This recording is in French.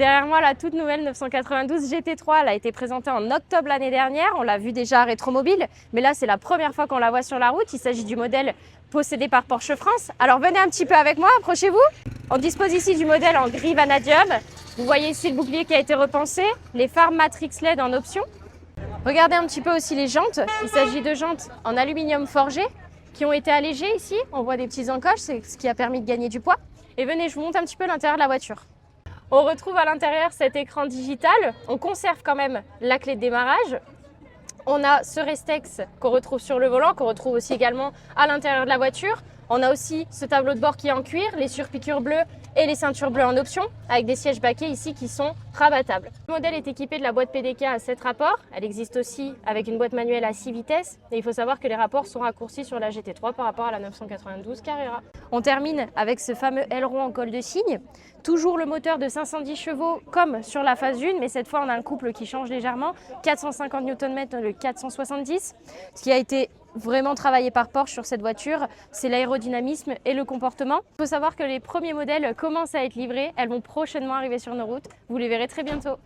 Derrière moi, la toute nouvelle 992 GT3, elle a été présentée en octobre l'année dernière. On l'a vu déjà à Rétromobile, mais là, c'est la première fois qu'on la voit sur la route. Il s'agit du modèle possédé par Porsche France. Alors, venez un petit peu avec moi, approchez-vous. On dispose ici du modèle en gris vanadium. Vous voyez ici le bouclier qui a été repensé, les phares Matrix LED en option. Regardez un petit peu aussi les jantes. Il s'agit de jantes en aluminium forgé qui ont été allégées ici. On voit des petites encoches, c'est ce qui a permis de gagner du poids. Et venez, je vous montre un petit peu l'intérieur de la voiture. On retrouve à l'intérieur cet écran digital. On conserve quand même la clé de démarrage. On a ce Restex qu'on retrouve sur le volant, qu'on retrouve aussi également à l'intérieur de la voiture. On a aussi ce tableau de bord qui est en cuir, les surpiqûres bleues et les ceintures bleues en option, avec des sièges baquets ici qui sont rabattables. Le modèle est équipé de la boîte PDK à 7 rapports. Elle existe aussi avec une boîte manuelle à 6 vitesses. Et il faut savoir que les rapports sont raccourcis sur la GT3 par rapport à la 992 Carrera. On termine avec ce fameux aileron en colle de cygne. Toujours le moteur de 510 chevaux comme sur la phase 1, mais cette fois on a un couple qui change légèrement. 450 Nm, le 470. Ce qui a été vraiment travaillé par Porsche sur cette voiture, c'est l'aérodynamisme et le comportement. Il faut savoir que les premiers modèles commencent à être livrés. Elles vont prochainement arriver sur nos routes. Vous les verrez très bientôt.